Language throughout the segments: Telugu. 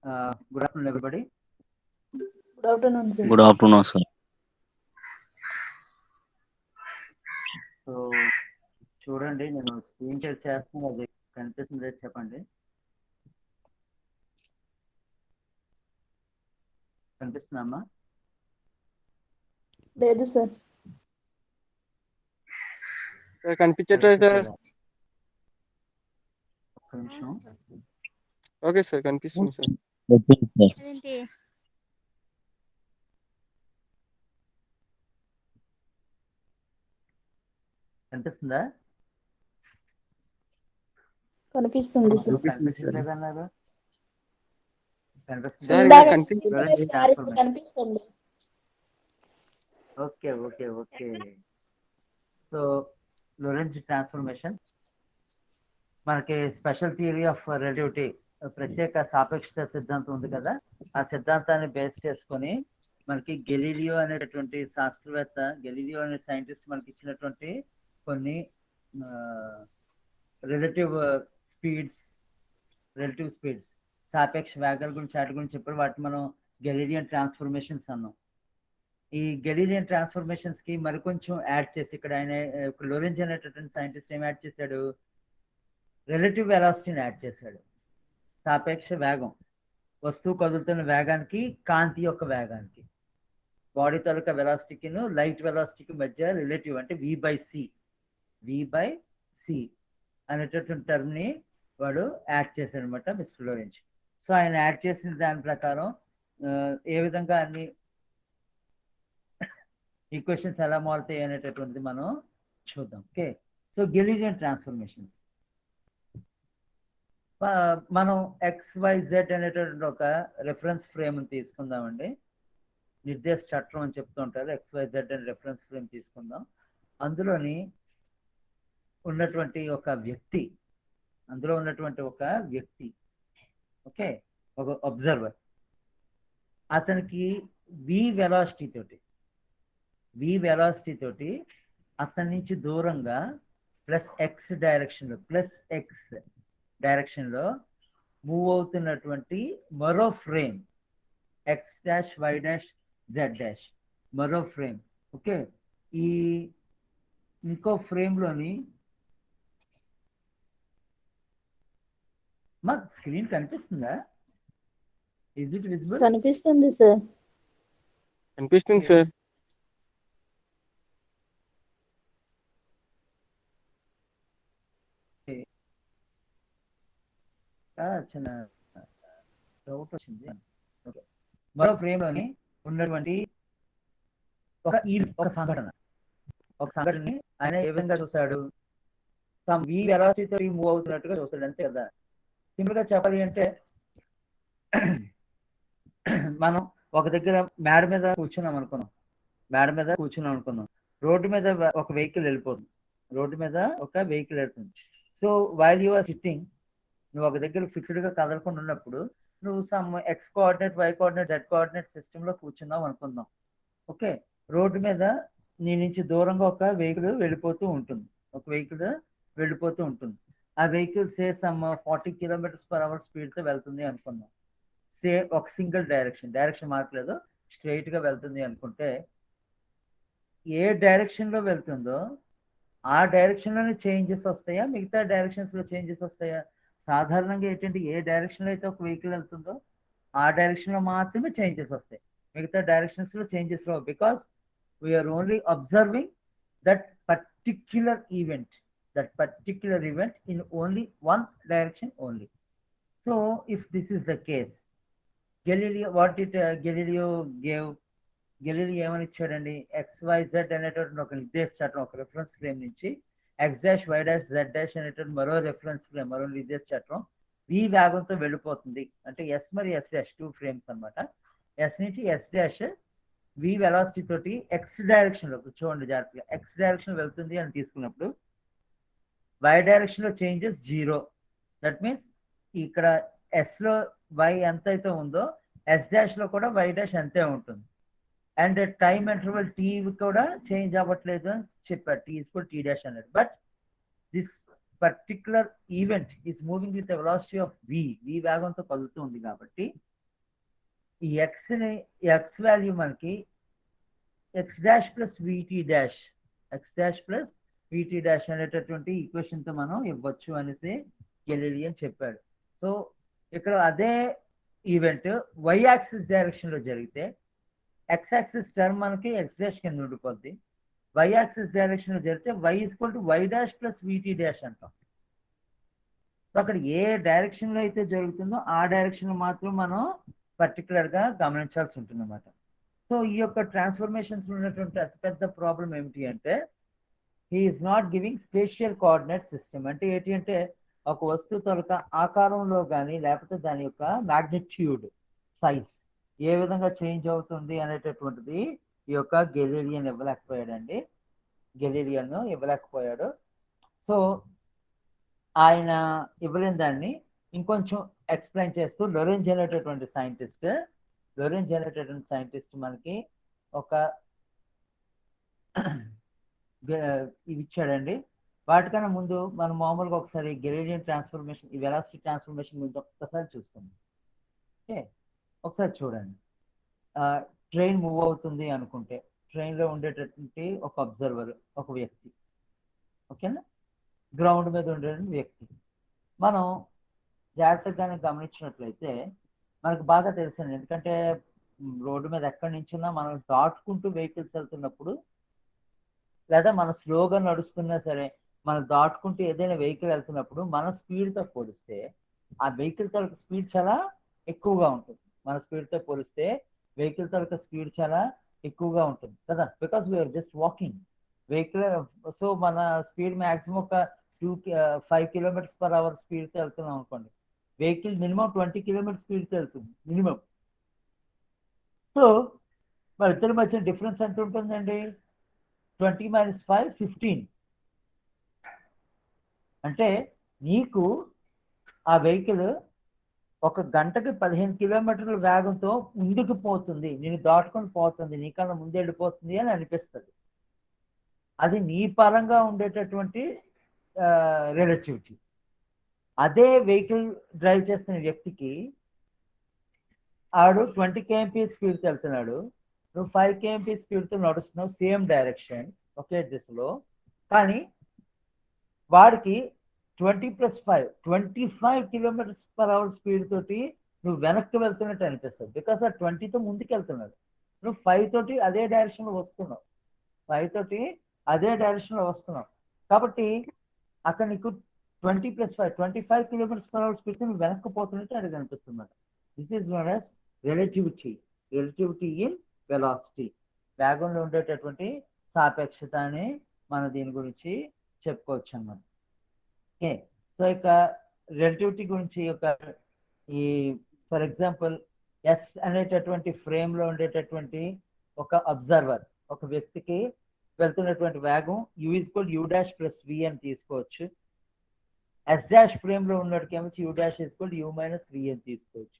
Good afternoon, everybody. Good afternoon, sir. Good afternoon, sir. So చూడండి, నేను స్క్రీన్ షేర్ చేస్తాను, అది కనిపిస్తుంది చెప్పండి. కనిపిస్తుందమ్మా? లేదు సార్. కనిపించట్లేదు సార్. ఒక్క నిమిషం. ఓకే సార్, కనిపిస్తుంది సార్. కనిపిస్తుందా? కనిపిస్తుంది సార్. కనిపించట్లేదన్నారు. ఇందాక కనిపించలేదు సార్, ఇప్పుడు కనిపిస్తుంది. Okay okay okay. So Lorentz transformation మనకి స్పెషల్ థియరీ ఆఫ్ రిలేటివిటీ, ప్రత్యేక సాపేక్షత సిద్ధాంతం ఉంది కదా, ఆ సిద్ధాంతాన్ని బేస్ చేసుకొని మనకి గెలీలియో అనేటటువంటి శాస్త్రవేత్త, గెలీలియో అనే సైంటిస్ట్ మనకి ఇచ్చినటువంటి కొన్ని రిలేటివ్ స్పీడ్స్ సాపేక్ష వేగాల గురించి వాటి గురించి చెప్పారు. వాటి మనం గెలీలియన్ ట్రాన్స్ఫర్మేషన్స్ అన్నాం. ఈ గెలీలియన్ ట్రాన్స్ఫర్మేషన్స్ కి మరికొంచెం యాడ్ చేసి ఇక్కడ ఆయన లోరెంజ్ అనేటటువంటి సైంటిస్ట్ ఏం యాడ్ చేశాడు, రిలేటివ్ వెలాసిటీని యాడ్ చేశాడు. సాపేక్ష వేగం, వస్తువు కదులుతున్న వేగానికి కాంతి యొక్క వేగానికి, బాడీ తాలూకా వెలాసిటీకిను లైట్ వెలాసిటీకి మధ్య రిలేటివ్ అంటే వి బై సి అనేటటువంటి టర్మ్ని వాడు యాడ్ చేశాడు అనమాట మిస్టర్ లోరెంజ్. సో ఆయన యాడ్ చేసిన దాని ప్రకారం ఏ విధంగా అన్ని ఈక్వేషన్స్ ఎలా మారుతాయి అనేటటువంటిది మనం చూద్దాం. ఓకే, సో గెలీలియన్ ట్రాన్స్ఫర్మేషన్స్ మనం XYZ అనేటటువంటి ఒక రెఫరెన్స్ ఫ్రేమ్ తీసుకుందామండి. నిర్దేశ చట్టం అని చెప్తూ ఉంటారు. XYZ అనే రెఫరెన్స్ ఫ్రేమ్ తీసుకుందాం. అందులో ఉన్నటువంటి ఒక వ్యక్తి, ఓకే, ఒక అబ్జర్వర్, అతనికి వి వెలాసిటీ తోటి అతని నుంచి దూరంగా X డైరెక్షన్లో మూవ్ అవుతున్నటువంటి మరో ఫ్రేమ్ X', Y', Z' మరో ఫ్రేమ్. ఓకే, ఈ ఇంకో ఫ్రేమ్లోని మా స్క్రీన్ కనిపిస్తుందా? Is it visible? కనిపిస్తుంది సార్. కనిపిస్తుంది సార్. చిన్న డౌట్ వచ్చింది. ఓకే, మరో ఫ్రేమ్లోని ఉన్నటువంటి ఒక సంఘటన ఆయన ఏ విధంగా చూశాడు, వి వెలాసిటీతో మూవ్ అవుతున్నట్టుగా చూస్తాడు, అంతే కదా. సింపుల్గా చెప్పాలి అంటే మనం ఒక దగ్గర మేడ మీద కూర్చున్నాం అనుకున్నాం. రోడ్డు మీద ఒక వెహికల్ వెళ్ళిపోతుంది. So while you are sitting, నువ్వు ఒక దగ్గర ఫిక్స్డ్గా కదలకుండా ఉన్నప్పుడు నువ్వు some X coordinate, Y coordinate, Z coordinate సిస్టంలో కూర్చున్నావు అనుకుందాం. ఓకే, రోడ్డు మీద నీ నుంచి దూరంగా ఒక వెహికల్ వెళ్ళిపోతూ ఉంటుంది. ఆ వెహికల్ సే సమ్ 40 km/h స్పీడ్తో వెళ్తుంది అనుకుందాం. సే ఒక సింగిల్ డైరెక్షన్ మార్చలేదు, స్ట్రైట్గా వెళ్తుంది అనుకుంటే, ఏ డైరెక్షన్లో వెళ్తుందో ఆ డైరెక్షన్లోనే చేంజెస్ వస్తాయా, మిగతా డైరెక్షన్స్లో చేంజెస్ వస్తాయా? సాధారణంగా ఏంటంటే ఏ డైరెక్షన్లో అయితే ఒక వెహికల్ వెళ్తుందో ఆ డైరెక్షన్లో మాత్రమే చేంజెస్ వస్తాయి, మిగతా డైరెక్షన్స్లో చేంజెస్ రావు. Because we are only observing that particular event in only one direction only. So if this is the case, Galileo, what did Galileo gave? Galileo ఏమని ఇచ్చాడండి, XYZ అనేటువంటి ఒక నిర్దేశ చట్టం, ఒక రెఫరెన్స్ ఫ్రేమ్ నుంచి X', Y', Z' అనేటువంటి మరో రెఫరెన్స్ ఫ్రేమ్, మరో నిర్దేశ చట్టం V వేగంతో వెళ్ళిపోతుంది. అంటే S మరియు S', 2 ఫ్రేమ్స్ అనమాట. S నుంచి S' V వెలాసిటీ తోటి X డైరెక్షన్లో, చూడండి జాగ్రత్తగా, X డైరెక్షన్ వెళ్తుంది అని తీసుకున్నప్పుడు Y డైరెక్షన్లో చేంజెస్ 0. దట్ మీన్స్ ఇక్కడ ఎస్లో Y ఎంత అయితే ఉందో S' లో కూడా Y' అంతే ఉంటుంది. అండ్ టైం ఇంటర్వల్ T కూడా చేంజ్ అవ్వట్లేదు అని చెప్పారు, T = T' అన్నట్టు. But this particular event is moving with the velocity of V వేగంతో కదులుతూ ఉంది కాబట్టి ఈ ఎక్స్ వాల్యూ మనకి x dash plus vt dash అనేటటువంటి ఈక్వేషన్ తో మనం ఇవ్వచ్చు అనేసి గెలీలియన్ చెప్పాడు. సో ఇక్కడ అదే ఈవెంట్ వై యాక్సిస్ డైరెక్షన్ లో జరిగితే ఎక్స్ యాక్సిస్ టర్మ్ మనకి ఎక్స్ డాష్ కింద ఉండిపోద్ది. వై యాక్సిస్ డైరెక్షన్ లో జరిగితే y equal to y dash plus vt dash అంటాం. సో అక్కడ ఏ డైరెక్షన్ లో అయితే జరుగుతుందో ఆ డైరెక్షన్ మాత్రం మనం పర్టికులర్ గా గమనించాల్సి ఉంటుంది అన్నమాట. సో ఈ యొక్క ట్రాన్స్ఫర్మేషన్స్ ఉన్నటువంటి అతిపెద్ద ప్రాబ్లం ఏమిటి అంటే he is not giving spatial coordinate system. అంటే ఏంటి అంటే ఒక వస్తువు తాలూకా ఆకారంలో కానీ లేకపోతే దాని యొక్క మ్యాగ్నిట్యూడ్ సైజ్ ఏ విధంగా చేంజ్ అవుతుంది అనేటటువంటిది ఈ యొక్క గెలీలియన్ ఇవ్వలేకపోయాడు. సో ఆయన ఇవ్వలేని దాన్ని ఇంకొంచెం ఎక్స్ప్లెయిన్ చేస్తూ లొరెంజ్ అనేటటువంటి సైంటిస్ట్ మనకి ఒక ఇవి ఇచ్చాడండి. వాటికన్నా ముందు మనం మామూలుగా ఒకసారి గెలీలియన్ ట్రాన్స్ఫర్మేషన్, ఈ వెలాసిటీ ట్రాన్స్ఫర్మేషన్ గురించి ఒక్కసారి చూసుకుందాం. ఓకే, ఒకసారి చూడండి. ట్రైన్ మూవ్ అవుతుంది అనుకుంటే ట్రైన్లో ఉండేటటువంటి ఒక అబ్జర్వర్, ఒక వ్యక్తి, ఓకేనా, గ్రౌండ్ మీద ఉండేటువంటి వ్యక్తి. మనం జాగ్రత్తగానే గమనించినట్లయితే మనకు బాగా తెలుసండి. ఎందుకంటే రోడ్డు మీద ఎక్కడి నుంచున్నా మనం దాటుకుంటూ వెహికల్స్ వెళ్తున్నప్పుడు లేదా మనం స్లోగా నడుస్తున్నా సరే మనం దాటుకుంటూ ఏదైనా వెహికల్ వెళ్తున్నప్పుడు మన స్పీడ్తో పోలిస్తే ఆ వెహికల్ తాలూకా స్పీడ్ చాలా ఎక్కువగా ఉంటుంది. మన స్పీడ్తో పోలిస్తే వెహికల్ తాలూకా స్పీడ్ చాలా ఎక్కువగా ఉంటుంది కదా, because we are just walking vehicle. So మన స్పీడ్ మ్యాక్సిమం ఒక 5 km/h స్పీడ్తో వెళ్తున్నాం అనుకోండి, వెహికల్ మినిమం 20 km స్పీడ్తో వెళ్తుంది మినిమం. సో మరి ఇద్దరి మధ్య డిఫరెన్స్ ఎంత ఉంటుందండి? 20 - 5 15. అంటే నీకు ఆ వెహికల్ ఒక గంటకి 15 కిలోమీటర్ల వేగంతో ముందుకు పోతుంది, నేను దాటుకొని పోతుంది, నీకన్నా ముందు వెళ్ళిపోతుంది అని అనిపిస్తుంది. అది నీ పరంగా ఉండేటటువంటి రిలేటివిటీ. అదే వెహికల్ డ్రైవ్ చేస్తున్న వ్యక్తికి ఆడు 20 km స్పీడ్తో వెళ్తున్నాడు, నువ్వు 5 km స్పీడ్తో నడుస్తున్నావు, సేమ్ డైరెక్షన్, ఒకే దిశలో. కానీ వాడికి 20 + 5 25 km/h స్పీడ్ తోటి నువ్వు వెనక్కి వెళ్తున్నట్టు అనిపిస్తుంది. బికాస్ ఆ 20తో ముందుకు వెళ్తున్నాడు, నువ్వు 5 తోటి అదే డైరెక్షన్లో వస్తున్నావు, కాబట్టి అక్కడ నీకు 20 + 5 25 km/h స్పీడ్ నువ్వు వెనక్కి పోతున్నట్టు అది కనిపిస్తుంది. This is known as relativity in velocity. వేగంలో ఉండేటటువంటి సాపేక్షత అని మనం దీని గురించి చెప్పుకోవచ్చు అన్నమాట. ఓకే, సో ఇక రిలేటివిటీ గురించి ఈ ఫర్ ఎగ్జాంపుల్ ఎస్ అనేటటువంటి ఫ్రేమ్లో ఉండేటటువంటి ఒక అబ్జర్వర్, ఒక వ్యక్తికి వెళ్తున్నటువంటి వేగం u = u' + v అని తీసుకోవచ్చు. ఎస్ డాష్ ఫ్రేమ్లో ఉన్నటికి ఏమో u' = u - v అని తీసుకోవచ్చు.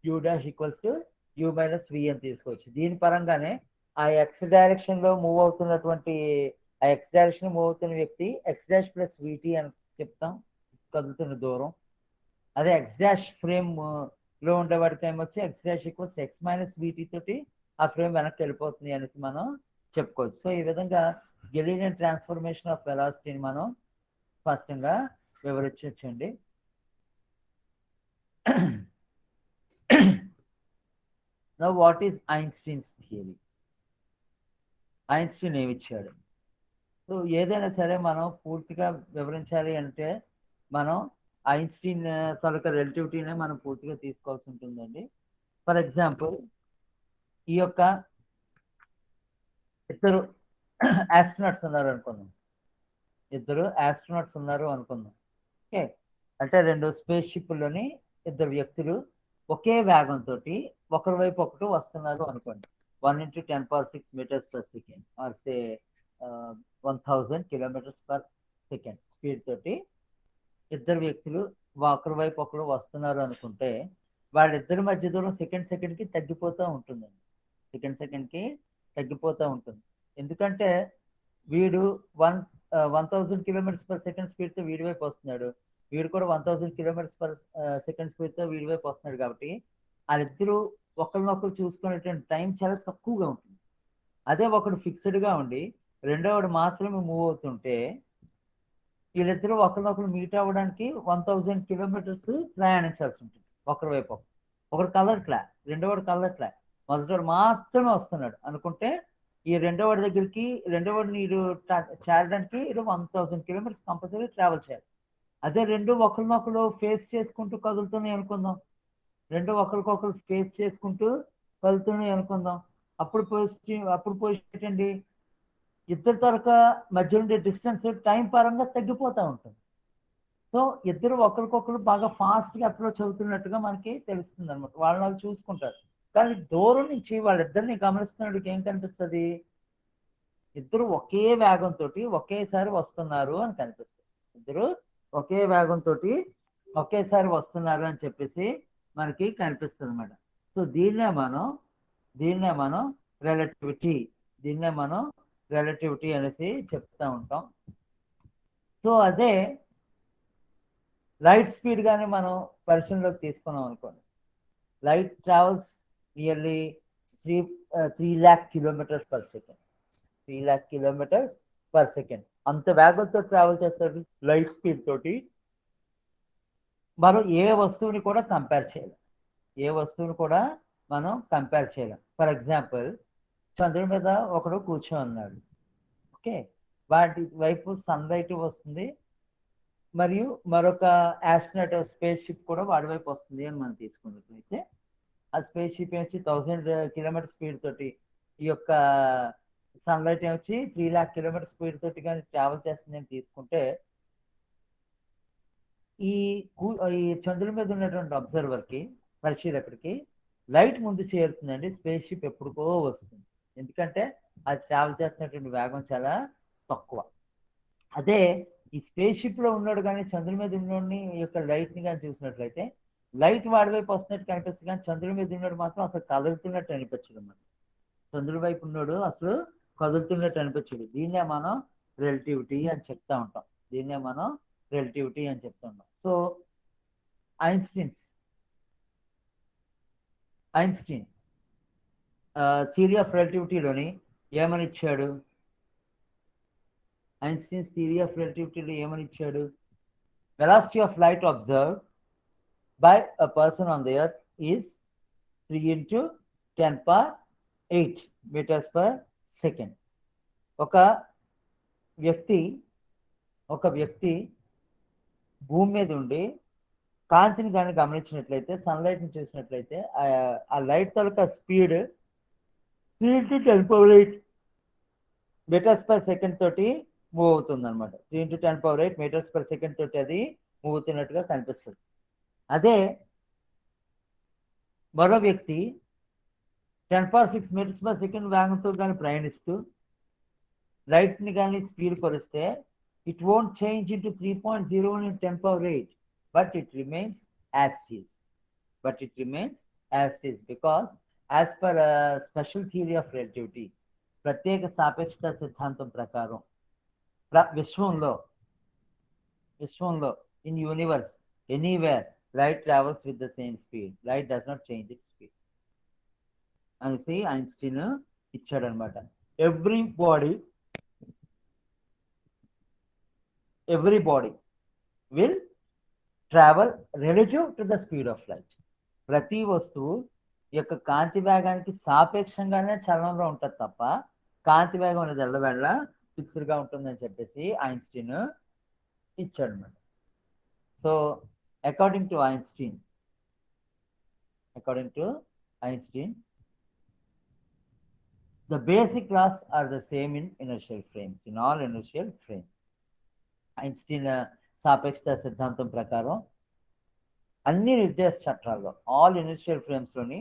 u' = u - v అని తీసుకోవచ్చు. దీని పరంగానే ఆ ఎక్స్ డైరెక్షన్ మూవ్ అవుతున్న వ్యక్తి x' + vt అని చెప్తాం, కదులుతున్న దూరం. అదే x' ఫ్రేమ్ లో ఉండేవాడికి ఏమొచ్చి x' = x - vt తోటి ఆ ఫ్రేమ్ వెనక్కి వెళ్ళిపోతుంది అనేసి మనం చెప్పుకోవచ్చు. సో ఈ విధంగా గెలీలియన్ ట్రాన్స్ఫర్మేషన్ ఆఫ్ వెలాసిటీని మనం స్పష్టంగా వివరించవచ్చండి. Now what is Einstein's theory? Einstein ఏమిచ్చాడు? సో ఏదైనా సరే మనం పూర్తిగా వివరించాలి అంటే మనం ఐన్స్టీన్ తాలూకా రిలేటివిటీనే మనం పూర్తిగా తీసుకోవాల్సి ఉంటుందండి. ఫర్ ఎగ్జాంపుల్ ఈ యొక్క ఇద్దరు ఆస్ట్రోనాట్స్ ఉన్నారు అనుకుందాం. ఓకే, అంటే 2 స్పేస్ షిప్లోని ఇద్దరు వ్యక్తులు ఒకే వేగంతో ఒకరి వైపు ఒకటి వస్తున్నారు అనుకోండి. 1 × 10⁶ m/s or say 1000 km/s speed తోటి ఇద్దరు వ్యక్తులు ఒకరి వైపు ఒకరు వస్తున్నారు అనుకుంటే వాళ్ళిద్దరి మధ్య దూరం సెకండ్కి తగ్గిపోతూ ఉంటుందండి. ఎందుకంటే వీడు 1000 km/s స్పీడ్తో వీడి వైపు వస్తున్నాడు, వీడు కూడా 1000 కిలోమీటర్స్ పర్ సెకండ్ స్పీడ్తో వీడి వైపు వస్తున్నాడు కాబట్టి వాళ్ళిద్దరూ ఒకరినొకరు చూసుకునేటువంటి టైం చాలా తక్కువగా ఉంటుంది. అదే ఒకడు ఫిక్స్డ్గా ఉండి రెండోవాడు మాత్రమే మూవ్ అవుతుంటే వీళ్ళిద్దరూ ఒకరినొకరు మీట్ అవ్వడానికి 1000 కిలోమీటర్స్ ప్రయాణించాల్సి ఉంటుంది ఒకరి వైపు. ఒకడు కలర్ట్లా, రెండోవాడు కలర్ట్లా, మొదటివాడు మాత్రమే వస్తున్నాడు అనుకుంటే ఈ రెండోవాడి దగ్గరికి రెండోవాడిని వీడు చేరడానికి వీడు 1000 కిలోమీటర్స్ కంపల్సరీ ట్రావెల్ చేయాలి. అదే రెండు ఒకరినొకరు ఫేస్ చేసుకుంటూ కదులుతున్నాయి అనుకుందాం, రెండు ఒకరికొకరు ఫేస్ చేసుకుంటూ కదులుతున్నాయి అనుకుందాం, అప్పుడు పొజిషన్ ఏంటి, ఇద్దరు తరక మధ్య ఉండే డిస్టెన్స్ టైం పరంగా తగ్గిపోతూ ఉంటుంది. సో ఇద్దరు ఒకరికొకరు బాగా ఫాస్ట్గా అప్రోచ్ అవుతున్నట్టుగా మనకి తెలుస్తుంది అనమాట. వాళ్ళు చూసుకుంటారు. కానీ దూరం నుంచి వాళ్ళిద్దరిని గమనిస్తున్నట్టుగా ఏం కనిపిస్తుంది, ఇద్దరు ఒకే వేగంతో ఒకేసారి వస్తున్నారు అని కనిపిస్తుంది. ఇద్దరు ఒకే వేగంతో ఒకేసారి వస్తున్నారు అని చెప్పేసి మనకి కనిపిస్తుంది అనమాట. సో దీన్నే మనం రిలేటివిటీ అనేసి చెప్తా ఉంటాం. సో అదే లైట్ స్పీడ్ కానీ మనం పరిశీలనలోకి తీసుకున్నాం అనుకోండి, light travels nearly 3 lakh kilometers per second. 3 lakh kilometers per second అంత వేగంతో ట్రావెల్ చేస్తారు లైట్ స్పీడ్ తోటి. మనం ఏ వస్తువుని కూడా కంపేర్ చేయలేం. ఫర్ ఎగ్జాంపుల్, చంద్రుడి మీద ఒకడు కూర్చొని ఉన్నాడు. ఓకే, వాటి వైపు సన్లైట్ వస్తుంది, మరియు మరొక ఆస్ట్రోనాట్ స్పేస్ షిప్ కూడా వాడి వైపు వస్తుంది అని మనం తీసుకున్నట్లయితే, ఆ స్పేస్ షిప్ వచ్చి 1000 కిలోమీటర్ స్పీడ్ తోటి, ఈ యొక్క సన్లైట్ వచ్చి 3 lakh kilometers స్పీడ్ తోటి కానీ ట్రావెల్ చేస్తుంది అని తీసుకుంటే, ఈ చంద్రుడి మీద ఉన్నటువంటి అబ్జర్వర్కి, పరిశీలకుడికి లైట్ ముందు చేరుతుందండి, స్పేస్ షిప్ ఎప్పుడుకో వస్తుంది. ఎందుకంటే అది ట్రావెల్ చేస్తున్నటువంటి వేగం చాలా తక్కువ. అదే ఈ స్పేస్ షిప్లో ఉన్నాడు కానీ చంద్రుడి మీద ఉన్నోడిని యొక్క లైట్ని కానీ చూసినట్లయితే, లైట్ వాడి వైపు వస్తున్నట్టు కనిపిస్తుంది కానీ చంద్రుడి మీద ఉన్నాడు మాత్రం అసలు కదులుతున్నట్టు అనిపించదు అన్నమాట. చంద్రుడి వైపు ఉన్నాడు అసలు కదులుతున్నట్టు అనిపించదు. దీన్నే మనం రిలేటివిటీ అని చెప్తా ఉంటాం. సో ఐన్స్టీన్ థియరీ ఆఫ్ రిలేటివిటీలోని ఏమని ఇచ్చాడు, ఐన్స్టీన్స్ థియరీ ఆఫ్ రిలేటివిటీలో ఏమని ఇచ్చాడు, velocity of light observe by a person on the earth is 3 × 10⁸ meters per second. ఒక వ్యక్తి భూమి మీద ఉండి కాంతిని కానీ గమనించినట్లయితే, సన్లైట్ని చూసినట్లయితే, ఆ లైట్ తాలూకా స్పీడ్ 3 × 10⁸ meters per second తోటి మూవ్ అవుతుంది అనమాట. 3 × 10⁸ meters per second తోటి అది మూవ్ అవుతున్నట్టుగా కనిపిస్తుంది. అదే మరో వ్యక్తి 10⁶ meters per second వేగంతో కానీ ప్రయాణిస్తూ లైట్ని కానీ స్పీడ్ కొలిస్తే, it won't change into 3.01 × 10⁸, but it remains as it is. Because as per a special theory of relativity, ప్రత్యేక సాపేక్షత సిద్ధాంతం ప్రకారం విశ్వంలో in universe anywhere light travels with the same speed. Light does not change its speed అనేసి ఐన్స్టీన్ ఇచ్చాడు అనమాట. Every body will travel relative to the speed of light. ప్రతి వస్తువు యొక్క కాంతి వేగానికి సాపేక్షంగానే చలనంలో ఉంటుంది తప్ప కాంతి వేగం అనేది ఎల్లవేళ ఫిక్స్డ్గా ఉంటుందని చెప్పేసి ఐన్స్టీన్ ఇచ్చాడు అనమాట. So according to Einstein the basic laws are the same in all inertial frames. Einstein సాపేక్షత సిద్ధాంతం ప్రకారం అన్ని నిర్దేశ చట్టాల్లో, ఆల్ ఇనర్షియల్ ఫ్రేమ్స్లోని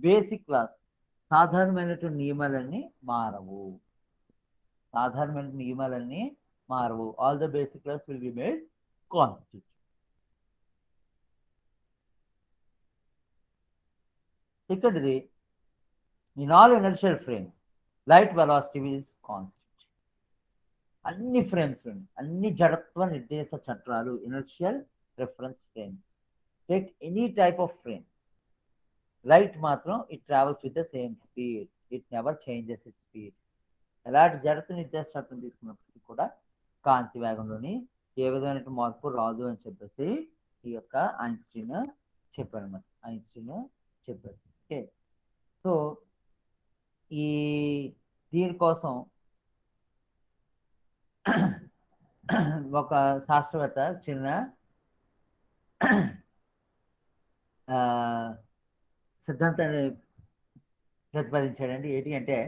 బేసిక్ లాస్, సాధారణమైనటువంటి నియమాలన్నీ మారవు. All the basic laws will be made constant. ఇక్కడిది in all inertial frames light velocity is constant. అన్ని ఫ్రేమ్స్ అన్ని జడత్వ నిర్దేశ చట్రాలు inertial reference frames. Take any type of frame, light మాత్రం it travels with the same speed, it never changes it speed. ఎలాంటి జడత్వ నిర్దేశ చట్టం తీసుకున్నప్పటికీ కూడా కాంతి వేగంలోని ఏ విధమైన మార్పు రాదు అని చెప్పేసి ఈ యొక్క ఐన్స్టీన్ చెప్పాడు అనమాట. ఐన్స్టీన్ చెప్పాడు. ఓకే, సో ఈ దీనికోసం ఒక శాస్త్రవేత్త చిన్న సిద్ధాంతాన్ని ప్రతిపాదించాడండి. ఏంటి అంటే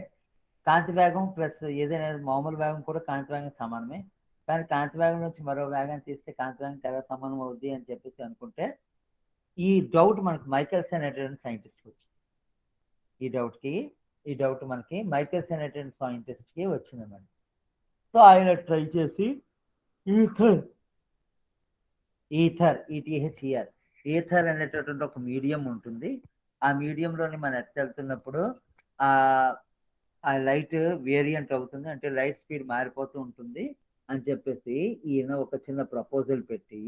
కాంతి వేగం ప్లస్ ఏదైనా మామూలు వేగం కూడా కాంతి వేగం సమానమే, కానీ కాంతి వేగం నుంచి మరో వేగాన్ని తీస్తే కాంతి వేగం ఎలా సమానం అవుద్ది అని చెప్పేసి అనుకుంటే ఈ డౌట్ మనకి మైకెల్స్ అనేటువంటి సైంటిస్ట్ వచ్చింది. ఈ డౌట్ మనకి మైకెల్స్ అనేటువంటి సైంటిస్ట్కి వచ్చిందన్నమాట. సో ఆయన ట్రై చేసి ఈథర్ అనేటటువంటి ఒక మీడియం ఉంటుంది. ఆ మీడియంలోని మనం వెళ్తున్నప్పుడు ఆ లైట్ వేరియంట్ అవుతుంది, అంటే లైట్ స్పీడ్ మారిపోతూ ఉంటుంది అని చెప్పేసి ఈయన ఒక చిన్న ప్రపోజల్ పెట్టి,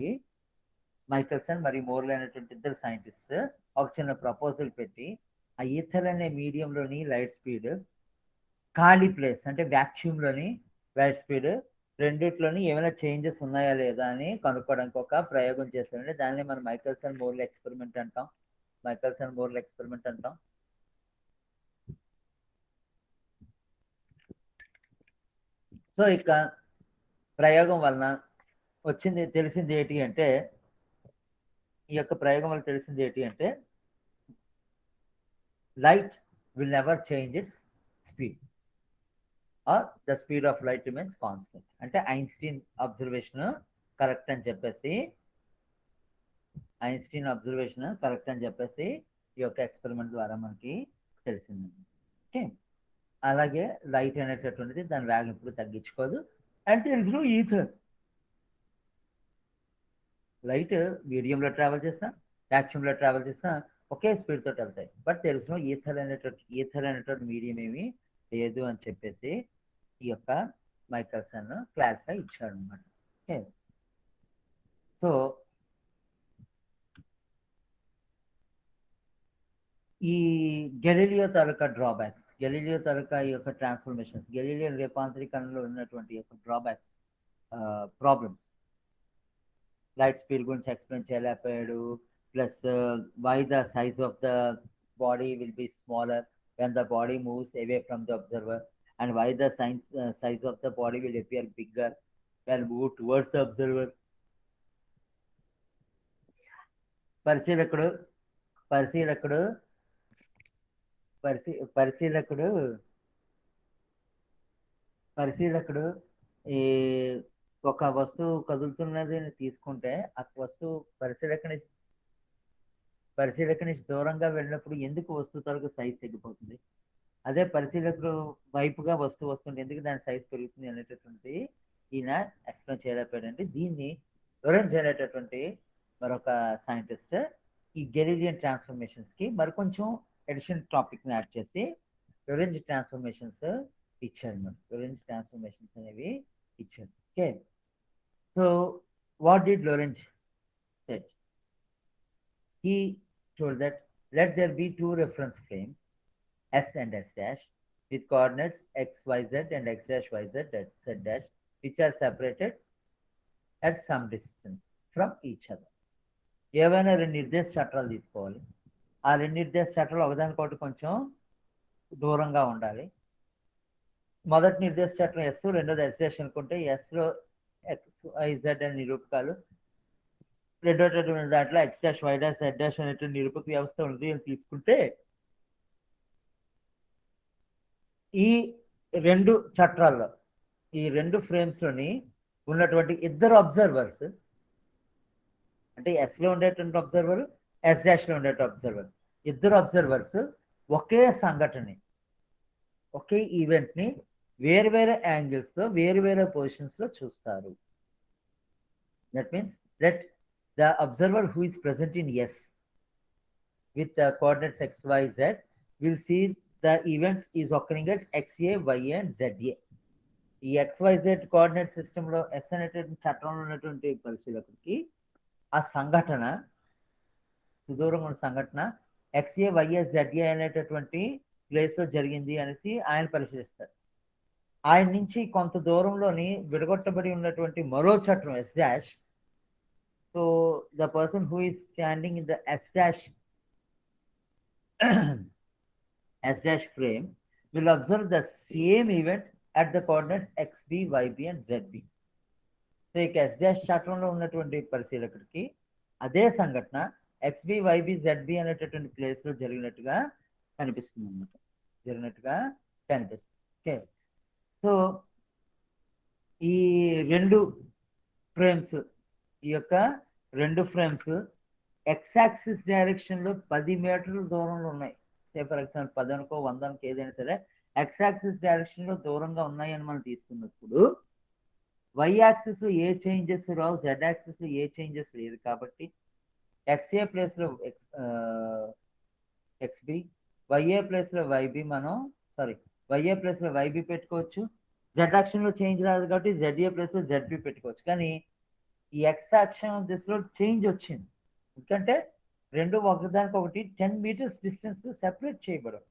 మైకెల్సన్ మరియు మోర్లే అనేటువంటి ఇద్దరు సైంటిస్ట్ ఒక చిన్న ప్రపోజల్ పెట్టి ఆ ఈథర్ అనే మీడియంలోని లైట్ స్పీడ్, ఖాళీ ప్లేస్ అంటే వ్యాక్యూమ్లోని లైట్ స్పీడ్ రెండిట్లోని ఏమైనా చేంజెస్ ఉన్నాయా లేదా అని కనుక్కోవడానికి ఒక ప్రయోగం చేశారండి. దాన్ని మనం మైకెల్సన్ మోర్లే ఎక్స్పెరిమెంట్ అంటాం. సో ఇక ప్రయోగం వలన తెలిసింది ఏంటి అంటే ఈ యొక్క ప్రయోగం వల్ల తెలిసింది ఏంటి అంటే light will never change its speed or the speed of light remains constant. అంటే ఐన్స్టీన్ అబ్జర్వేషన్ కరెక్ట్ అని చెప్పేసి ఈ యొక్క ఎక్స్పెరిమెంట్ ద్వారా మనకి తెలిసింది. ఓకే, అలాగే లైట్ అనేటటువంటిది దాని వేగం ఇప్పుడు తగ్గించుకోదు. అంటే తెలుసు ఈథర్ లైట్ మీడియంలో ట్రావెల్ చేసినా వ్యాక్యూమ్లో ట్రావెల్ చేసినా ఒకే స్పీడ్ తోటి వెళ్తాయి. బట్ తెలుసు ఈథర్ అనేటువంటి మీడియం ఏమి లేదు అని చెప్పేసి ఈ యొక్క మైకెల్సన్ క్లారిఫై ఇచ్చాడు అనమాట. ఓకే, సో ఈ గెలీలియో తాలూకా డ్రాబ్యాక్స్, గెలీలియో తాలూకా ఈ యొక్క ట్రాన్స్ఫర్మేషన్స్, గెలీలియో రూపాంతరీకరణలో ఉన్నటువంటి యొక్క డ్రాబ్యాక్స్, ప్రాబ్లమ్స్, లైట్ స్పీడ్ గురించి ఎక్స్ప్లెయిన్ చేయలేకపోయాడు. Plus why the size of the body will be smaller when the body moves away from the observer, and why the size of the body will appear bigger when moved towards the observer. పరిశీలకుడు ఈ ఒక వస్తువు కదులుతున్నది తీసుకుంటే ఆ వస్తువు పరిశీలకుని దూరంగా వెళ్ళినప్పుడు ఎందుకు వస్తువు తాలూకు సైజ్ తగ్గిపోతుంది, అదే పరిశీలకుడు వైపుగా వస్తువు వస్తుంటే ఎందుకు దాని సైజ్ పెరుగుతుంది అనేటటువంటి ఈయన ఎక్స్ప్లెయిన్ చేయలేకపోయాడండి. దీన్ని లోరెంజ్ అనేటటువంటి మరొక సైంటిస్ట్ ఈ గెలీలియన్ ట్రాన్స్ఫర్మేషన్స్కి మరికొంచెం ఎడిషన్ టాపిక్ని యాడ్ చేసి లోరెంజ్ ట్రాన్స్ఫర్మేషన్స్ ఇచ్చాడు. లోరెంజ్ ట్రాన్స్ఫర్మేషన్స్ అనేవి ఇచ్చాడు. Okay, so what did Lorentz said? He told that let there be two reference frames, S and S dash, with coordinates x, y, z and x dash, y, z, z dash, which are separated at some distance from each other. ఏవైనా రెండు నిర్దేశ చట్రాలు తీసుకోవాలి. ఆ రెండు నిర్దేశ చట్రాలు ఒకదానికొకటి కొంచెం దూరంగా ఉండాలి. మొదటి నిర్దేశ చట్రం ఎస్, రెండోది ఎస్ డాష్ అనుకుంటే ఎస్లో ఎక్స్, వై, జెడ్ అనే నిరూపకాలు, రెండోటటువంటి దాంట్లో X dash, Y dash, Z dash అనేటువంటి నిరూపక వ్యవస్థ ఉంది అని తీసుకుంటే ఈ రెండు చట్రాల్లో ఈ రెండు ఫ్రేమ్స్లోని ఉన్నటువంటి ఇద్దరు అబ్జర్వర్స్, అంటే ఎస్లో ఉండేటువంటి అబ్జర్వర్, ఎస్ డాష్లో ఉండేటువంటి అబ్జర్వర్, ఇద్దరు అబ్జర్వర్స్ ఒకే సంఘటనని, ఒకే ఈవెంట్ని వేరు వేరే యాంగిల్స్లో వేరు వేరే పొజిషన్స్లో చూస్తారు. That means that the observer who is present in S with the coordinates x, y, z will see the event is occurring at xa, ya and za. ఈ XYZ కోఆర్డినేట్ సిస్టంలో ఎస్ అనేటువంటి చట్టంలో ఉన్నటువంటి పరిశీలకుడికి ఆ సంఘటన సుదూరంగా ఉన్న సంఘటన XA YA ZA అనేటటువంటి ప్లేస్ లో జరిగింది అనేసి ఆయన పరిశీలిస్తారు. ఆయన నుంచి కొంత దూరంలోని విడగొట్టబడి ఉన్నటువంటి మరో చట్టం yes dash. So the person who is standing in the yes dash S dash frame will observe the same event at the coordinates XB, YB and ZB. So ఇక S dash చట్రంలో ఉన్నటువంటి పరిశీలకుడికి అదే సంఘటన XB, YB, ZB అనేటటువంటి ప్లేస్ లో జరిగినట్టుగా కనిపిస్తుంది అన్నమాట. ఓకే. సో ఈ రెండు ఫ్రేమ్స్ ఎక్స్ యాక్సిస్ డైరెక్షన్ లో 10 మీటర్ల దూరంలో ఉన్నాయి. ఫర్ ఎగ్జాంపుల్ 10 అనుకో 100 అనుకో ఏదైనా సరే ఎక్స్ యాక్సిస్ డైరెక్షన్ లో దూరంగా ఉన్నాయని మనం తీసుకున్నప్పుడు వై యాక్సిస్ లో ఏ చేంజెస్ రావు, జెడ్ యాక్సిస్ లో ఏ చేంజెస్ లేదు కాబట్టి ఎక్స్ఏ ప్లేస్ లో ఎక్స్బి, వైఏ ప్లేస్ లో వైబి పెట్టుకోవచ్చు. జెడ్ యాక్షన్ లో చేంజ్ రాదు కాబట్టి జెడ్ఏ ప్లేస్ లో జెడ్బి పెట్టుకోవచ్చు. కానీ ఈ ఎక్స్ యాక్షన్ దిశలో చేంజ్ వచ్చింది ఎందుకంటే రెండు ఒకదానికి ఒకటి 10 మీటర్స్ డిస్టెన్స్ లో సెపరేట్ చేయబడవు.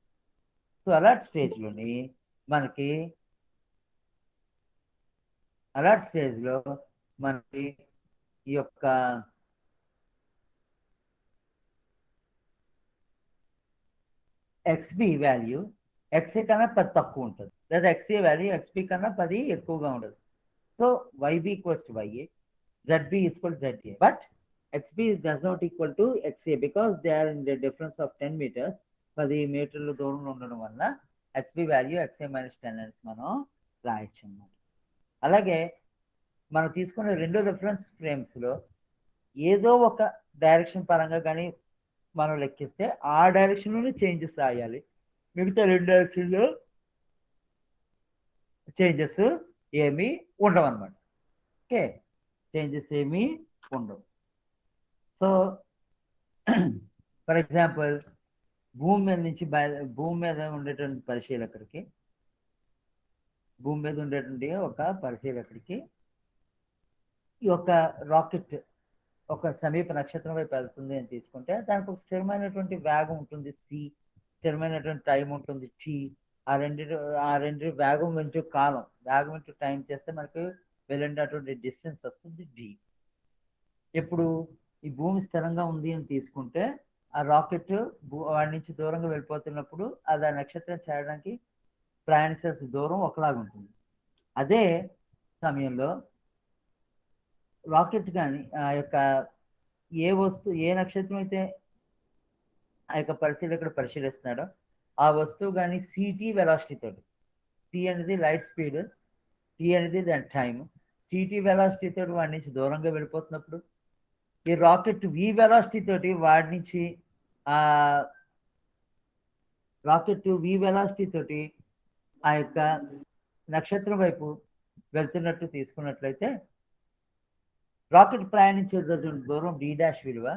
సో అలాంటి స్టేజ్ లో మనకి ఈ యొక్క XB వాల్యూ XA కన్నా 10 తక్కువ ఉంటుంది, లేదా XA వాల్యూ XB కన్నా 10 ఎక్కువగా ఉండదు. So YB equals to YA, ZB equal ZA, but XB does not equal to XA because they are in the difference of 10 meters. 10 మీటర్ల దూరంలో ఉండడం వల్ల XB వాల్యూ XA మైనస్ 10 అని మనం రాయొచ్చు అన్నమాట. అలాగే మనం తీసుకున్న రెండు రిఫరెన్స్ ఫ్రేమ్స్ లో ఏదో ఒక డైరెక్షన్ పరంగా కానీ మనం లెక్కిస్తే ఆ డైరెక్షన్ లోనే చేంజెస్ రాయాలి. మిగతా రెండు డైరెక్షన్ లో చేంజెస్ ఏమీ ఉండవు అన్నమాట. ఓకే, చేంజెస్ ఏమీ ఉండవు. సో ఫర్ ఎగ్జాంపుల్ భూమి మీద ఉండేటువంటి పరిశీలకుడికి ఒక పరిశీలకుడికి ఈ యొక్క రాకెట్ ఒక సమీప నక్షత్రం వైపు వెళ్తుంది అని తీసుకుంటే దానికి ఒక స్థిరమైనటువంటి వేగం ఉంటుంది సి, స్థిరమైనటువంటి టైం ఉంటుంది టీ. ఆ రెండు వేగం ఇంటూ టైం చేస్తే మనకు వెళ్ళినటువంటి డిస్టెన్స్ వస్తుంది డి. ఇప్పుడు ఈ భూమి స్థిరంగా ఉంది అని తీసుకుంటే ఆ రాకెట్ వాడి నుంచి దూరంగా వెళ్ళిపోతున్నప్పుడు అది ఆ నక్షత్రం చేరడానికి ప్రయాణించాల్సిన దూరం ఒకలాగా ఉంటుంది. అదే సమయంలో రాకెట్ కానీ ఆ యొక్క ఏ నక్షత్రం అయితే ఆ యొక్క పరిశీలకుడు పరిశీలిస్తున్నాడో ఆ వస్తువు కానీ సిటీ వెలాసిటీ తోటి, సి అనేది లైట్ స్పీడ్, టీ అనేది దాని టైం, టీటీ వెలాసిటీ తోటి వాడి నుంచి దూరంగా వెళ్ళిపోతున్నప్పుడు ఈ రాకెట్ వి వెలాసిటీ తోటి వాడి నుంచి ఆ యొక్క నక్షత్రం వైపు వెళ్తున్నట్టు తీసుకున్నట్లయితే రాకెట్ ప్రయాణించే దూరం డి డాష్ విలువ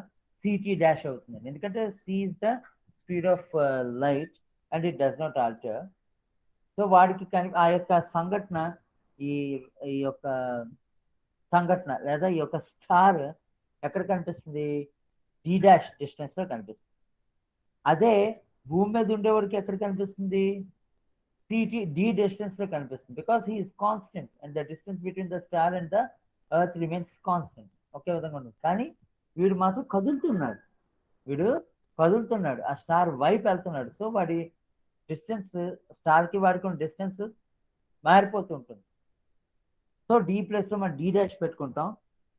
సిటీ డాష్ అవుతుంది. ఎందుకంటే C is the speed of light and it does not alter. So వాడికి ఆ యొక్క సంఘటన ఈ యొక్క సంఘటన లేదా ఈ యొక్క స్టార్ ఎక్కడ కనిపిస్తుంది? డి డాష్ డిస్టెన్స్ లో కనిపిస్తుంది. అదే భూమి మీద ఉండేవాడికి ఎక్కడ కనిపిస్తుంది? సిటీ డి డిస్టెన్స్ లో కనిపిస్తుంది. Because he is constant and the distance between the star and the earth remains constant. ఒకే విధంగా ఉంటుంది. కానీ వీడు మాత్రం కదులుతున్నాడు, ఆ స్టార్ వైపు వెళ్తున్నాడు. సో వాడి డిస్టెన్స్ స్టార్ కి వాడుకున్న డిస్టెన్స్ మారిపోతూ ఉంటుంది. సో డి ప్లేస్ లో మనం డి డాష్ పెట్టుకుంటాం,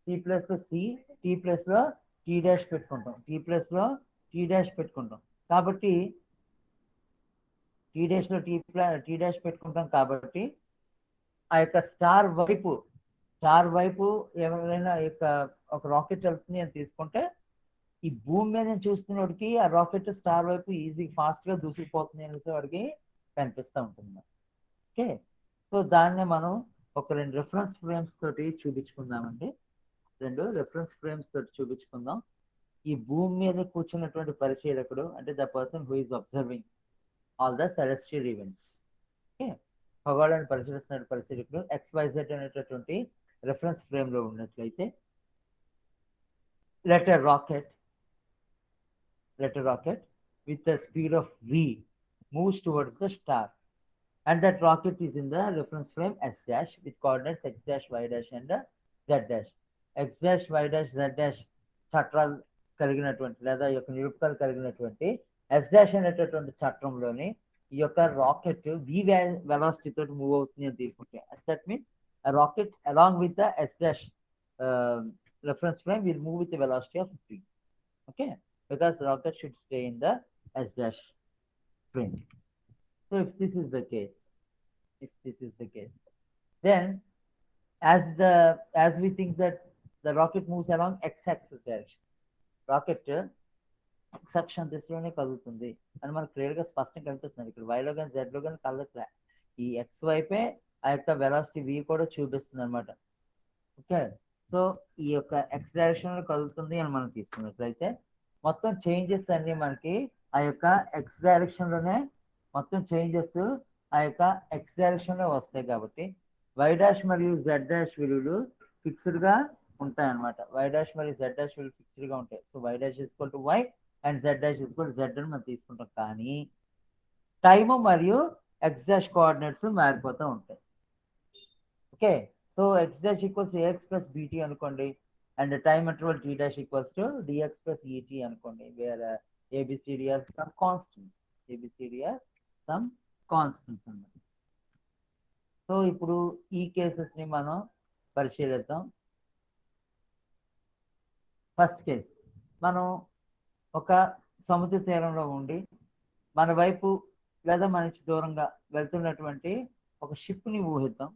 సి ప్లేస్ లో సి, టీ ప్లేస్ లో టీ డాష్ పెట్టుకుంటాం, కాబట్టి టీ డాష్ పెట్టుకుంటాం. కాబట్టి ఆ యొక్క స్టార్ వైపు ఎవరైనా యొక్క ఒక రాకెట్ వెళ్తుంది అని తీసుకుంటే ఈ భూమి మీద చూస్తున్నవాడికి ఆ రాకెట్ స్టార్ వైపు ఫాస్ట్ గా దూసుకుపోతుంది అనేసి వాడికి కనిపిస్తూ ఉంటుంది. ఓకే, సో దాన్ని మనం ఒక రెండు రిఫరెన్స్ ఫ్రేమ్స్ తోటి చూపించుకుందామండి. ఈ భూమి మీద కూర్చున్నటువంటి పరిశీలకుడు అంటే the person who is observing all the celestial events. Okay, ఖగోళాన్ని పరిశీలిస్తున్న పరిశీలకులు XYZ అనేటటువంటి రెఫరెన్స్ ఫ్రేమ్ లో ఉన్నట్లయితే let a rocket with the speed of v moves towards the star, and that rocket is in the reference frame S dash with coordinates x dash, y dash and z dash. X dash, y dash, z dash చట్రాలు కలిగినటువంటి లేదా ఈ యొక్క నిరూపకాలు కలిగినటువంటి ఎస్ డాష్ అనేటటువంటి చట్రంలోని ఈ యొక్క రాకెట్ వి వెలాసిటీ తోటి మూవ్ అవుతుంది అని తీసుకుంటే that means rocket along with the yes dash reference frame will move with the velocity of v. Okay, because the rocket should stay in the S dash frame. So if this is the case, then as we think that the rocket moves along x-axis direction, rocket x-axis దిశలోనే కదులుతుంది అని మనకు క్లియర్ గా స్పష్టంగా కనిపిస్తుంది. ఇక్కడ y లో కానీ z లో కానీ కదలట్లే, ఈ x వైపే ఆ యొక్క వెలాసిటీ v కూడా చూపిస్తుంది అనమాట. ఓకే, సో ఈ యొక్క ఎక్స్ డైరెక్షన్ లో కదులుతుంది అని మనం తీసుకున్నట్లయితే మొత్తం చేంజెస్ అన్ని మనకి ఆ యొక్క ఎక్స్ డైరెక్షన్ లోనే మొత్తం చేంజెస్ ఆ యొక్క ఎక్స్ డైరెక్షన్ లో వస్తాయి. కాబట్టి వై డాష్ మరియు జెడ్ డాష్ విలువలు ఫిక్స్డ్ గా ఉంటాయి అనమాట. వై డాష్ మరియు జెడ్ డాష్ విలువలు ఫిక్స్డ్ గా ఉంటాయి. So Y dash equal to Y and Z dash equal to Z అని మనం తీసుకుంటాం. కానీ టైమ్ మరియు ఎక్స్ డాష్ కోఆర్డినేట్స్ మారిపోతూ ఉంటాయి. Okay, so x dash equals ax plus bt అనుకోండి, and time interval t dash equals to dx plus et అనుకోండి, where ABCD are some constants అన్నమాట. సో ఇప్పుడు ఈ కేసెస్ ని మనం పరిశీలిద్దాం. ఫస్ట్ కేస్, మనం ఒక సముద్ర తీరంలో ఉండి మన వైపు లేదా మన నుంచి దూరంగా వెళ్తున్నటువంటి ఒక షిప్ ని ఊహిద్దాం.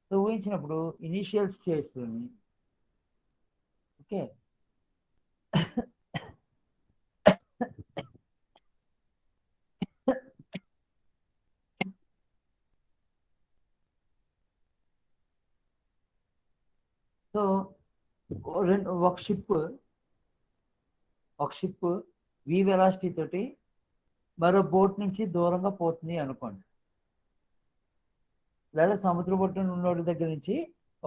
సో ఊహించినప్పుడు ఇనీషియల్ స్టేట్స్ ఓకే సో ఒక షిప్ వి వెలాసిటీ తోటి మరో బోట్ నుంచి దూరంగా పోతుంది అనుకోండి, లేదా సముద్ర బొట్టున ఉన్నోడి దగ్గర నుంచి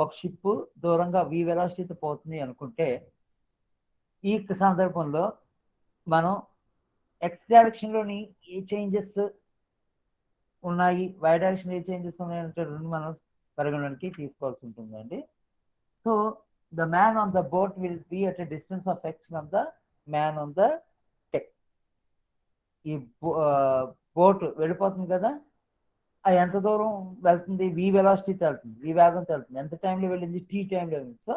ఒక షిప్ దూరంగా వి వెలాసిటీతో పోతుంది అనుకుంటే, ఈ సందర్భంలో మనం ఎక్స్ డైరెక్షన్ లోని ఏ చేంజెస్ ఉన్నాయి, వై డైరెక్షన్ ఏ చేంజెస్ ఉన్నాయి అంటే రెండు మనం పరిగణనకి తీసుకోవాల్సి ఉంటుందండి. So the man on the boat will be at a distance of X from the man on the tech. ఈ బోట్ వెళ్ళిపోతుంది కదా, అది ఎంత దూరం వెళ్తుంది, వి వెలాసిటీతో వెళ్తుంది, వి వేగంతో వెళ్తుంది. ఎంత టైంలో వెళ్ళింది, టీ టైంలో వెళ్ళింది. సో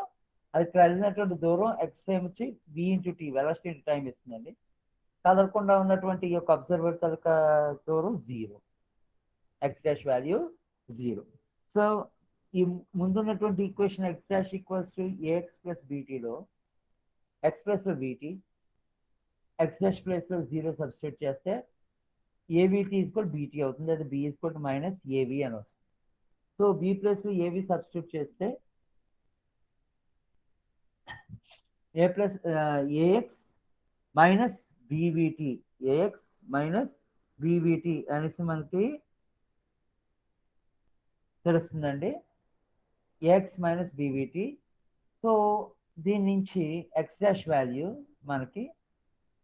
అది ఇక్కడ వెళ్ళినటువంటి దూరం ఎక్స్ టైం వచ్చి v into t, velocity into time ఇస్తుందండి. కదలకుండా ఉన్నటువంటి ఈ యొక్క అబ్జర్వర్ తాలూక దూరం 0, ఎక్స్ డాష్ వాల్యూ 0. సో ఈ ముందున్నటువంటి equation x dash equals to ax plus బీటీలో ఎక్స్ ప్లస్ లో బీటీ, ఎక్స్ డాష్ ప్లస్ లో 0 సబ్స్టిట్యూట్ చేస్తే ఏవిటీ ఈక్వల్ బీటీ అవుతుంది, అది B equal to minus av అని వస్తుంది. So b plus av substitute చేస్తే a plus ax minus bvt, ax minus bvt అనేసి మనకి తెలుస్తుందండి, ఏఎక్స్ మైనస్ బీవీటీ. సో దీని నుంచి ఎక్స్ డాష్ వాల్యూ మనకి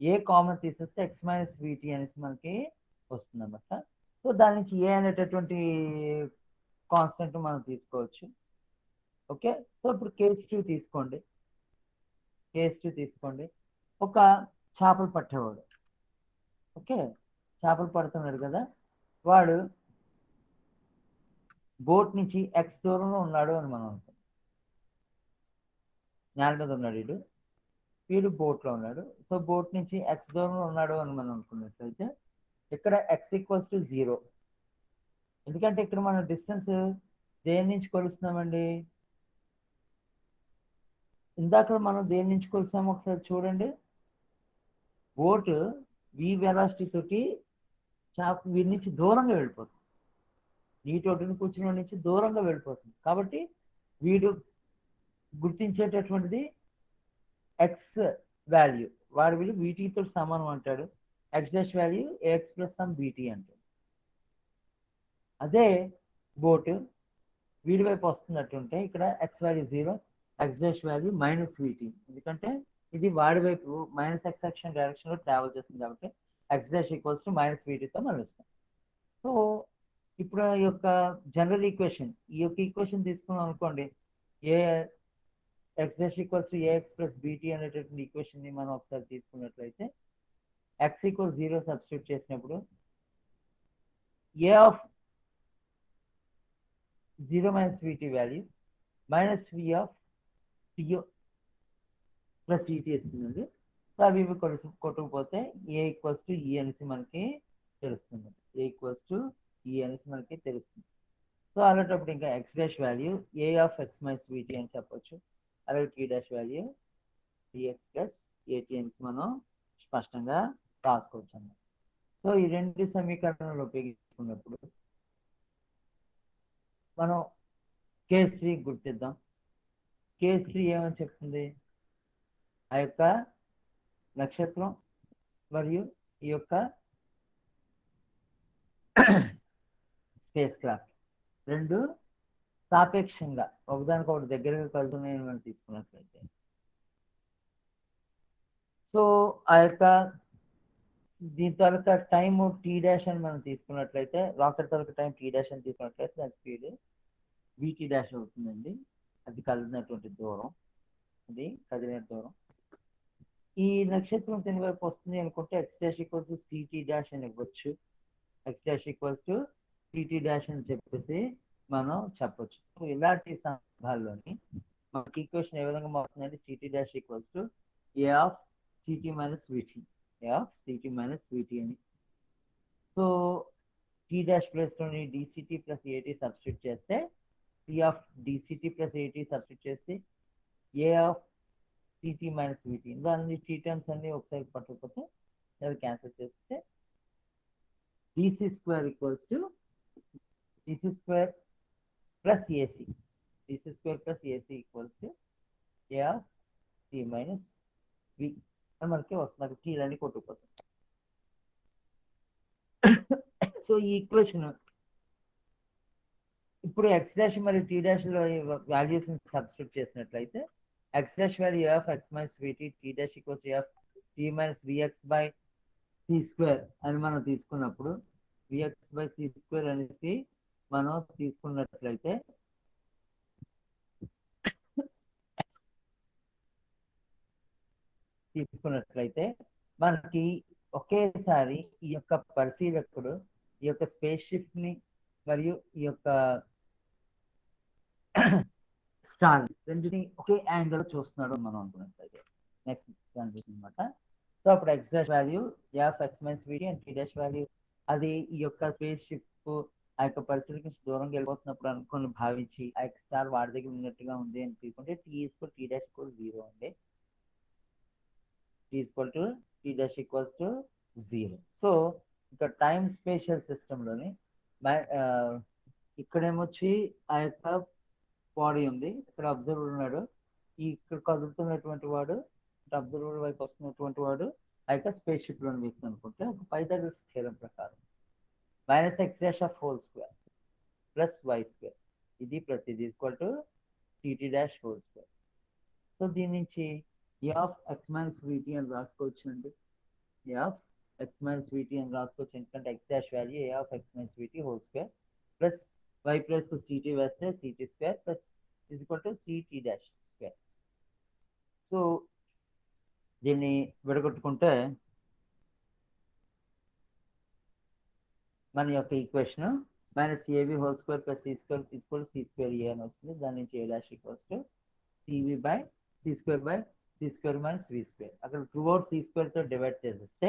ఏ కామన్ తీసేస్తే ఎక్స్ మైనస్ బీటీ అనేసి మనకి వస్తుంది అన్నమాట. సో దాని నుంచి ఏ అనేటటువంటి కాన్స్టెంట్ మనం తీసుకోవచ్చు. ఓకే, సో ఇప్పుడు కేస్ 2 తీసుకోండి. ఒక చేపలు పట్టేవాడు, ఓకే, చేపలు పడుతున్నాడు కదా, వాడు బోట్ నుంచి ఎక్స్ దూరంలో ఉన్నాడు అని మనం అనుకుంటాం. నేల మీద ఉన్నాడు వీడు బోట్లో ఉన్నాడు. సో బోట్ నుంచి ఎక్స్ దూరంలో ఉన్నాడు అని మనం అనుకున్నట్లయితే ఇక్కడ ఎక్స్ ఈక్వల్స్ టు 0. ఎందుకంటే ఇక్కడ మనం డిస్టెన్స్ దేని నుంచి కొలుస్తున్నామండి, ఇందాక మనం దేని నుంచి కొలిసాము ఒకసారి చూడండి. బోట్ వి వెలాసిటీ తోటి వీడి నుంచి దూరంగా వెళ్ళిపోతుంది, నీటి ఒడ్డున కూర్చున్న నుంచి దూరంగా వెళ్ళిపోతుంది. కాబట్టి వీడు గుర్తించేటటువంటిది ఎక్స్ వాల్యూ, వాడి విలువ వీటీతో సమానం అంటాడు. X dash value A X plus some B T అంటాడు. అదే బోట్ వీడి వైపు వస్తున్నట్టుంటే ఇక్కడ X value 0, X dash value -vt, ఎందుకంటే ఇది వాడి వైపు -x అక్షం డైరెక్షన్ లో ట్రావెల్ చేస్తుంది కాబట్టి ఎక్స్ డాష్ ఈక్వల్స్ టు -vtతో మనం ఇస్తాం. సో ఇప్పుడు ఈ యొక్క జనరల్ ఈక్వేషన్, ఈ యొక్క ఈక్వేషన్ తీసుకున్నాం అనుకోండి, a x dash equals to ax plus bt అనేటటువంటి ఈక్వేషన్ ని మనం ఒకసారి తీసుకున్నట్లయితే ఎక్స్ ఈక్వల్ 0 సబ్స్టిట్యూట్ చేసినప్పుడు a of 0 - vt value -v of t plus et ఇస్తుందండి. సో అవి ఇవి కొట్టుకుపోతే ఏ ఈక్వల్స్ టు ఈ అనేసి మనకి తెలుస్తుంది. ఏ ఈక్వల్స్ టు ఈ అనేసి మనకి తెలుస్తుంది. సో అలాంటప్పుడు ఇంకా X dash value A of X minus witty అని చెప్పొచ్చు. అలాగే T dash value D X plus A T అనేసి మనం స్పష్టంగా రాసుకోవచ్చు అన్నమాట. సో ఈ రెండు సమీకరణాలు ఉపయోగించుకున్నప్పుడు మనం కేస్ 3 గుర్తిద్దాం. కేస్ 3 ఏమని చెప్తుంది? ఆ యొక్క నక్షత్రం మరియు ఈ యొక్క స్పేస్ క్రాఫ్ట్ రెండు సాపేక్షంగా ఒకదానికొకటి దగ్గరగా కలుగుతున్నాయని మనం తీసుకున్నట్లయితే, సో ఆ యొక్క దీని తాలూకా టైము టీ డాష్ అని మనం తీసుకున్నట్లయితే, రాకెట్ తాలూకా టైం టీ డాష్ అని తీసుకున్నట్లయితే దాని స్పీడ్ విటీ డాష్ అవుతుందండి. అది కదిలినటువంటి దూరం, అది కదిలిన దూరం. ఈ నక్షత్రం దీని వైపు వస్తుంది అనుకుంటే X dash equals to c t dash అని ఇవ్వచ్చు. X dash equals to c t dash అని చెప్పేసి మనం చెప్పొచ్చు. ఇలాంటి సందర్భాల్లోని మనకి ఈక్వేషన్ ఏ విధంగా మారుతుందంటే c t dash equals to a of c t minus v t, a of c t minus witty అని. సో టీ డాష్ ప్లేస్లోని డిసిటీ ప్లస్ ఏటీ సబ్స్టిట్యూట్ చేస్తే c of d c t plus a t substitute చేసి a of c t minus v t, దాని టీ టర్మ్స్ అన్ని ఒకసారి పట్టుకపోతే అది క్యాన్సిల్ చేస్తే d c square equals to d c square plus a c, d c square plus a c equals to a of c minus v అని మనకి వస్తుంది. టీలన్నీ కొట్టుకుపోతుంది. సో ఈ ఈక్వేషన్ ఇప్పుడు ఎక్స్ డాష్ మరియు టీ డాష్ లో వాల్యూస్ సబ్స్టిట్యూట్ చేసినట్లయితే X dash value A of X minus V T, T dash equals A of T minus vx by C square అని మనం తీసుకున్నప్పుడు విఎక్స్ బై సి స్క్వేర్ అనేసి మనం తీసుకున్నట్లయితే మనకి ఒకేసారి ఈ యొక్క పరిశీలకుడు ఈ యొక్క స్పేస్ షిప్ ని మరియు ఈ యొక్క స్టార్ రెండుని ఒకే యాంగిల్ చూస్తున్నాడు మనం అనుకున్నట్లయితే నెక్స్ట్ కనిపిస్తుంది అనమాట. సో అప్పుడు X dash value A of X minus witty and tea dash value అది ఈ యొక్క స్పేస్ షిప్ ఆ యొక్క పరిస్థితికి నుంచి దూరంగా వెళ్ళిపోతున్నప్పుడు అనుకుని భావించి ఆ యొక్క స్టార్ వాడి దగ్గర ఉన్నట్టుగా ఉంది అని తీసుకుంటే T equal T dash equal 0 అండి. T equal to T dash equals to 0. So ఇక టైం స్పేషియల్ సిస్టంలోని ఇక్కడేమొచ్చి ఆ యొక్క బాడీ ఉంది, ఇక్కడ అబ్జర్వర్ ఉన్నాడు, ఈ ఇక్కడ కదులుతున్నటువంటి వాడు అబ్జర్వర్ వైపు వస్తున్నటువంటి వాడు ఆ యొక్క స్పేస్ షిప్ లోని వ్యక్తి అనుకుంటే ఒక పైథాగరస్ థియరం ప్రకారం -x dash of whole square plus y square ఇది ప్లస్ ఇది equal to t t dash whole square. So దీని నుంచి a of X minus witty అని రాసుకోవచ్చు అండి. A of X minus witty అని రాసుకోవచ్చు, ఎందుకంటే x dash value A of X minus v t whole square plus y plus c t వేస్తే c t square plus is equal to c t dash square. So దీన్ని విడగొట్టుకుంటే మన యొక్క equation -ab whole square plus c square equal c square a అని వస్తుంది. దాని నుంచి a dash equals to c v by C square minus we square. అక్కడ త్రూ అవుట్ సి స్క్వేర్ తో డివైడ్ చేసేస్తే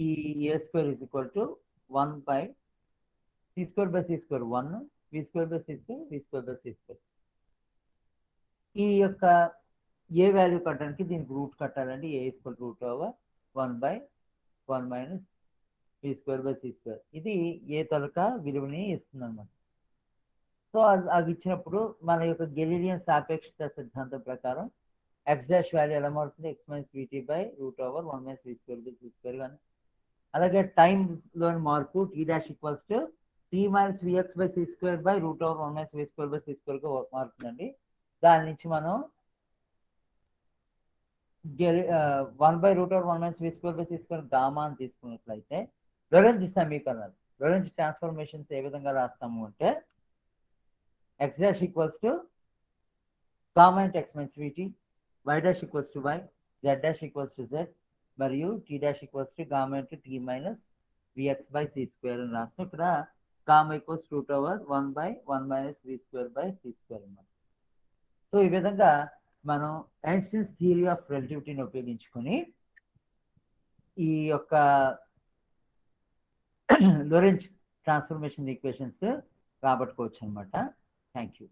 ఈ a square is equal to 1 by C square by C square 1, v square by C square, v square by C square. ఈ యొక్క ఏ వాల్యూ కట్టడానికి దీనికి రూట్ కట్టాలండి. A equal route over 1 by 1 minus we square by C square. ఇది ఏ తాలూకా విలువని ఇస్తుంది అనమాట. సో అది ఇచ్చినప్పుడు మన యొక్క గెలీలియన్ సాపేక్షత సిద్ధాంతం ప్రకారం ఎక్స్ డాష్ వాల్యూ ఎలా మారుతుంది, x minus v t by root over 1 minus we square by C square కానీ. అలాగే టైంలోని మార్పు t dash equals to t minus vx by C square by root over 1 minus we square by c స్క్వేర్గా మారుతుందండి. దాని నుంచి మనం 1 by root over 1 minus we square by C square gamma అని తీసుకున్నట్లయితే లోరెంజ్ సమీకరణాలు, లోరెంజ్ ట్రాన్స్ఫర్మేషన్స్ ఏ విధంగా రాస్తాము అంటే x dash equals to gamma into x minus v t, y dash equals to y, z dash equals to z, మరియు tea dash equals to gamma into t minus vx by C square అని రాస్తాం. ఇక్కడ gamma equals root over 1 by 1 minus we square by C square అన్నమాట. సో ఈ విధంగా మనం ఐన్స్టీన్స్ థియరీ ఆఫ్ రిలేటివిటీని ఉపయోగించుకొని ఈ యొక్క లోరెంజ్ ట్రాన్స్ఫర్మేషన్ ఈక్వేషన్స్ రాబట్టుకోవచ్చు అనమాట. Thank you.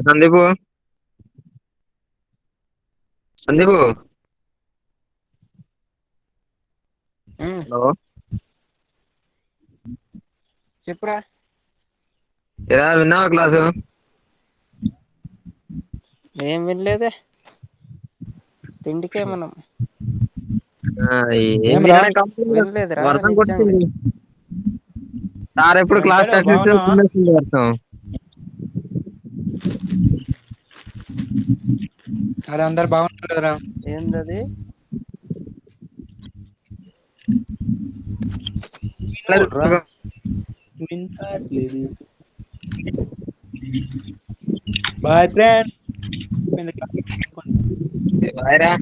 Sandeep Sandeep hello చెప్పురా. ఎలా విన్నావా క్లాసు? ఏం వినలేదే, తిండికే మనం. వినలేదురా, వర్షం నిజంగా. కొట్టింది సార్. ఎప్పుడు క్లాస్ స్టార్ట్ చేస్తుంది వర్షం. అరే అందరు బాగున్నారు కదరా? ఏందది? Boy friend. బాయ్రా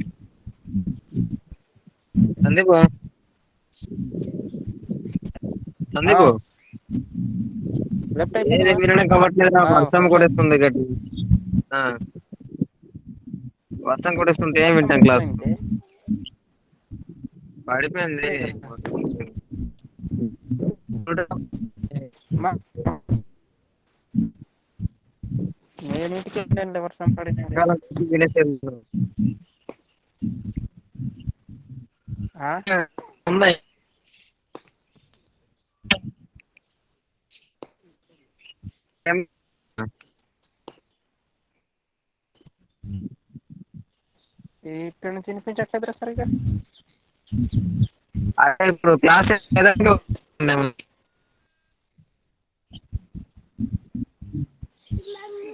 సందీపు. సందీపు లెఫ్ట్ ఏది అయిపోయిందా? వినడం కావట్లేదు. వర్షం కొడేస్తుంది గట్టి. వర్షం కొడేస్తుంటే ఏం వింటాం క్లాస్? పడిపోయింది. నేను ఇంటికి వెళ్ళండి వర్షం పడింది. ఆ? ఉన్నాయి. ఇక్కడ నుంచి వినిపించట్లేదురా సరిగా. అదే ఇప్పుడు క్లాసెస్ ఏదంటే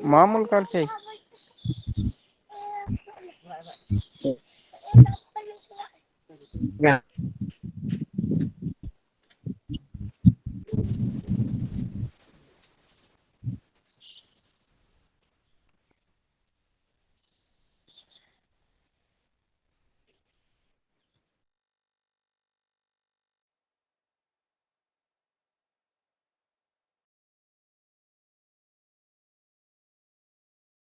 మామూలు కాల్ చేయి. Yeah.